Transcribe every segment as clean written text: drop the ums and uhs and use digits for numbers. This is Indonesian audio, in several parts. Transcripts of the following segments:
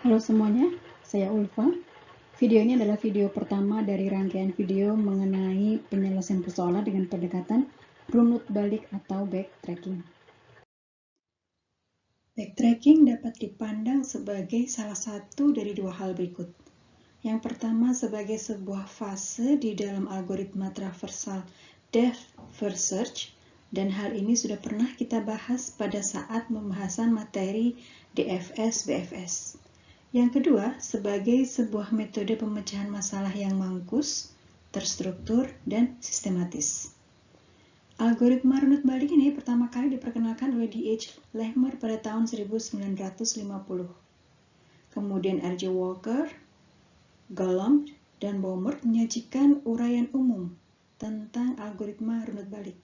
Halo semuanya, saya Ulfa. Video ini adalah video pertama dari rangkaian video mengenai penyelesaian persoalan dengan pendekatan runut balik atau backtracking. Backtracking dapat dipandang sebagai salah satu dari dua hal berikut. Yang pertama sebagai sebuah fase di dalam algoritma traversal depth first search, dan hal ini sudah pernah kita bahas pada saat pembahasan materi DFS/BFS. Yang kedua, sebagai sebuah metode pemecahan masalah yang mangkus, terstruktur, dan sistematis. Algoritma runut balik ini pertama kali diperkenalkan oleh D.H. Lehmer pada tahun 1950. Kemudian R.J. Walker, Golomb, dan Baumert menyajikan uraian umum tentang algoritma runut balik.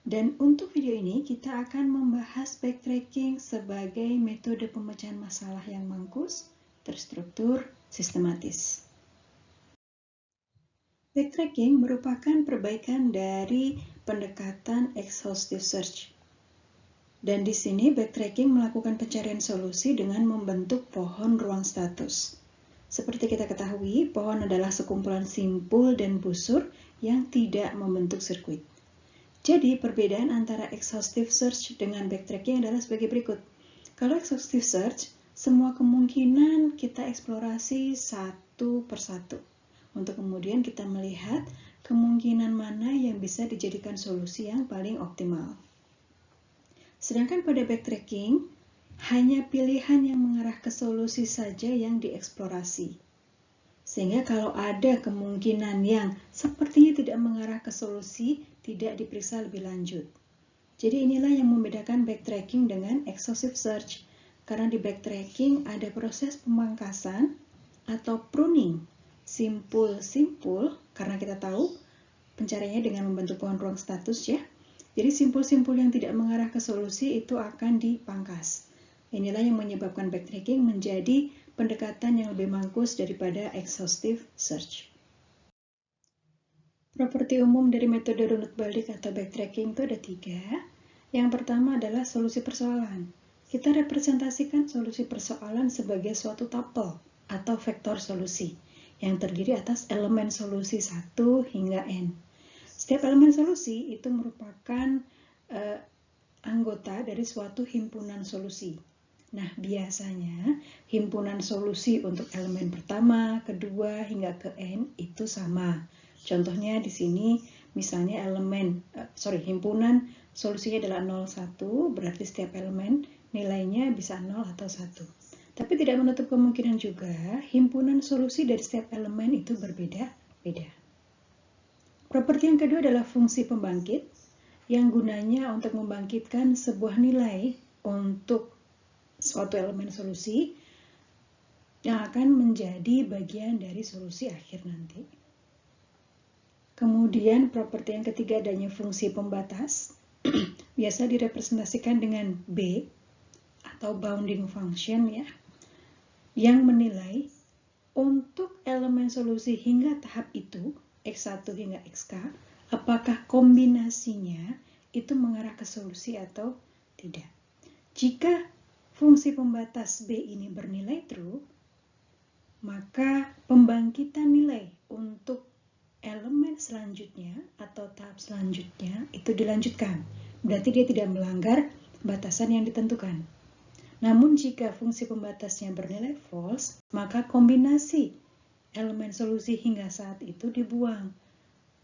Dan untuk video ini kita akan membahas backtracking sebagai metode pemecahan masalah yang mangkus, terstruktur, sistematis. Backtracking merupakan perbaikan dari pendekatan exhaustive search. Dan di sini backtracking melakukan pencarian solusi dengan membentuk pohon ruang status. Seperti kita ketahui, pohon adalah sekumpulan simpul dan busur yang tidak membentuk sirkuit. Jadi, perbedaan antara exhaustive search dengan backtracking adalah sebagai berikut. Kalau exhaustive search, semua kemungkinan kita eksplorasi satu persatu. Untuk kemudian kita melihat kemungkinan mana yang bisa dijadikan solusi yang paling optimal. Sedangkan pada backtracking, hanya pilihan yang mengarah ke solusi saja yang dieksplorasi. Sehingga kalau ada kemungkinan yang sepertinya tidak mengarah ke solusi, tidak diperiksa lebih lanjut. Jadi inilah yang membedakan backtracking dengan exhaustive search. Karena di backtracking ada proses pemangkasan atau pruning simpul-simpul, karena kita tahu pencariannya dengan membentuk pohon ruang status ya. Jadi simpul-simpul yang tidak mengarah ke solusi itu akan dipangkas. Inilah yang menyebabkan backtracking menjadi pendekatan yang lebih mangkus daripada exhaustive search. Properti umum dari metode runut balik atau backtracking itu ada 3. Yang pertama adalah solusi persoalan. Kita representasikan solusi persoalan sebagai suatu tuple atau vektor solusi yang terdiri atas elemen solusi 1 hingga n. Setiap elemen solusi itu merupakan anggota dari suatu himpunan solusi. Nah, biasanya himpunan solusi untuk elemen pertama, kedua, hingga ke n itu sama. Contohnya di sini misalnya himpunan solusinya adalah 0, 1, berarti setiap elemen nilainya bisa 0 atau 1. Tapi tidak menutup kemungkinan juga himpunan solusi dari setiap elemen itu berbeda-beda. Properti yang kedua adalah fungsi pembangkit yang gunanya untuk membangkitkan sebuah nilai untuk suatu elemen solusi yang akan menjadi bagian dari solusi akhir nanti. Kemudian properti yang ketiga adanya fungsi pembatas, biasa direpresentasikan dengan B atau bounding function ya, yang menilai untuk elemen solusi hingga tahap itu, X1 hingga XK, apakah kombinasinya itu mengarah ke solusi atau tidak. Jika fungsi pembatas B ini bernilai true, maka pembangkitan nilai untuk elemen selanjutnya atau tahap selanjutnya itu dilanjutkan. Berarti dia tidak melanggar batasan yang ditentukan. Namun jika fungsi pembatasnya bernilai false, maka kombinasi elemen solusi hingga saat itu dibuang.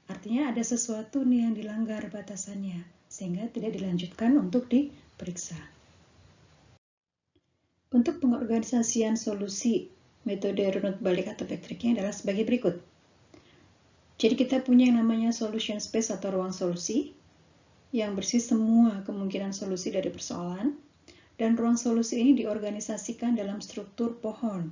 Artinya ada sesuatu nih yang dilanggar batasannya, sehingga tidak dilanjutkan untuk diperiksa. Untuk pengorganisasian solusi metode runut balik atau backtracking adalah sebagai berikut. Jadi kita punya yang namanya solution space atau ruang solusi yang berisi semua kemungkinan solusi dari persoalan, dan ruang solusi ini diorganisasikan dalam struktur pohon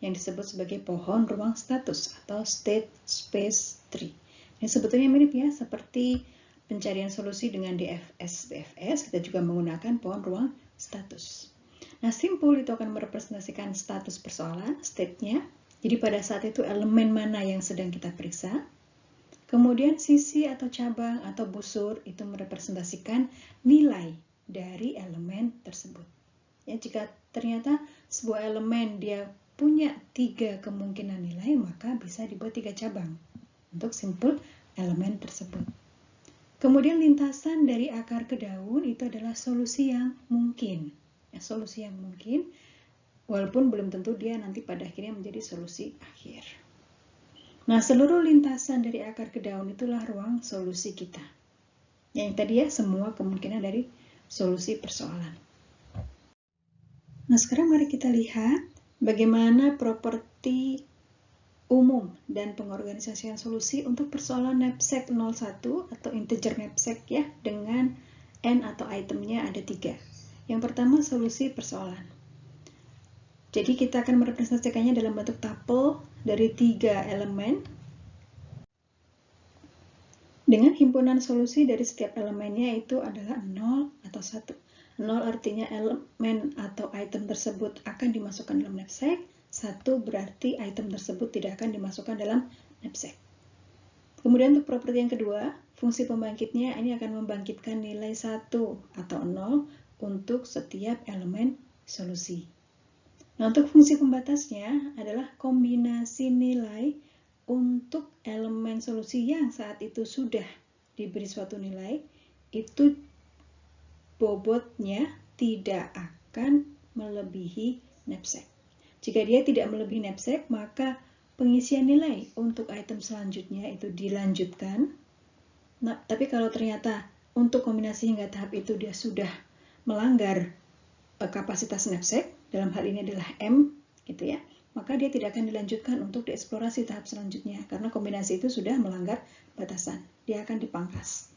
yang disebut sebagai pohon ruang status atau state space tree. Ini sebetulnya mirip ya seperti pencarian solusi dengan DFS/BFS, kita juga menggunakan pohon ruang status. Nah, simpul itu akan merepresentasikan status persoalan, state-nya. Jadi pada saat itu elemen mana yang sedang kita periksa. Kemudian sisi atau cabang atau busur itu merepresentasikan nilai dari elemen tersebut. Ya, jika ternyata sebuah elemen dia punya 3 kemungkinan nilai, maka bisa dibuat 3 cabang untuk simpul elemen tersebut. Kemudian lintasan dari akar ke daun itu adalah solusi yang mungkin. Ya, solusi yang mungkin, walaupun belum tentu dia nanti pada akhirnya menjadi solusi akhir. Nah, seluruh lintasan dari akar ke daun itulah ruang solusi kita. Yang tadi ya, semua kemungkinan dari solusi persoalan. Nah, sekarang mari kita lihat bagaimana properti umum dan pengorganisasian solusi untuk persoalan knapsack 01 atau integer knapsack ya, dengan n atau itemnya ada 3. Yang pertama, solusi persoalan. Jadi kita akan merepresentasikannya dalam bentuk tuple dari 3 elemen dengan himpunan solusi dari setiap elemennya itu adalah 0 atau 1. 0 artinya elemen atau item tersebut akan dimasukkan dalam knapsack. 1 berarti item tersebut tidak akan dimasukkan dalam knapsack. Kemudian untuk properti yang kedua, fungsi pembangkitnya ini akan membangkitkan nilai 1 atau 0 untuk setiap elemen solusi. Nah, untuk fungsi pembatasnya adalah kombinasi nilai untuk elemen solusi yang saat itu sudah diberi suatu nilai, itu bobotnya tidak akan melebihi knapsack. Jika dia tidak melebihi knapsack, maka pengisian nilai untuk item selanjutnya itu dilanjutkan. Nah, tapi kalau ternyata untuk kombinasi hingga tahap itu dia sudah melanggar kapasitas knapsack, dalam hal ini adalah M, gitu ya, maka dia tidak akan dilanjutkan untuk dieksplorasi tahap selanjutnya, karena kombinasi itu sudah melanggar batasan. Dia akan dipangkas.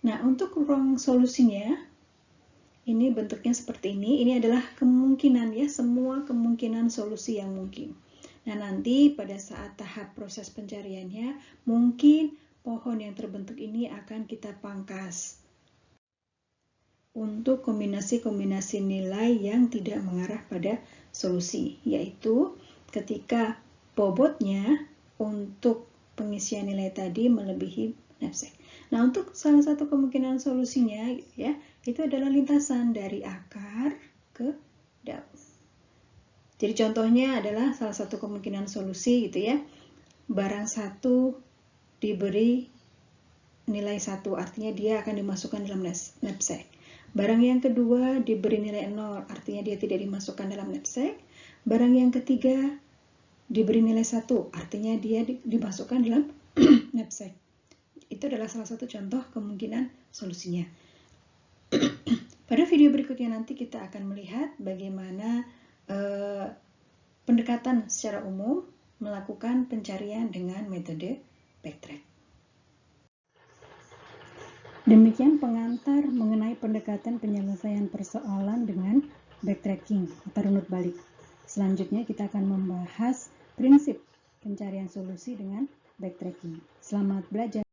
Nah, untuk ruang solusinya, ini bentuknya seperti ini. Ini adalah kemungkinan ya, semua kemungkinan solusi yang mungkin. Nah, nanti pada saat tahap proses pencariannya, mungkin pohon yang terbentuk ini akan kita pangkas untuk kombinasi-kombinasi nilai yang tidak mengarah pada solusi, yaitu ketika bobotnya untuk pengisian nilai tadi melebihi knapsack. Nah, untuk salah satu kemungkinan solusinya ya, itu adalah lintasan dari akar ke daun. Jadi contohnya adalah salah satu kemungkinan solusi gitu ya. Barang 1 diberi nilai 1, artinya dia akan dimasukkan dalam knapsack. Barang yang kedua diberi nilai 0, artinya dia tidak dimasukkan dalam knapsack. Barang yang ketiga diberi nilai 1, artinya dia dimasukkan dalam knapsack. Itu adalah salah satu contoh kemungkinan solusinya. Pada video berikutnya nanti kita akan melihat bagaimana pendekatan secara umum melakukan pencarian dengan metode backtrack. Demikian pengantar mengenai pendekatan penyelesaian persoalan dengan backtracking atau runut balik. Selanjutnya kita akan membahas prinsip pencarian solusi dengan backtracking. Selamat belajar.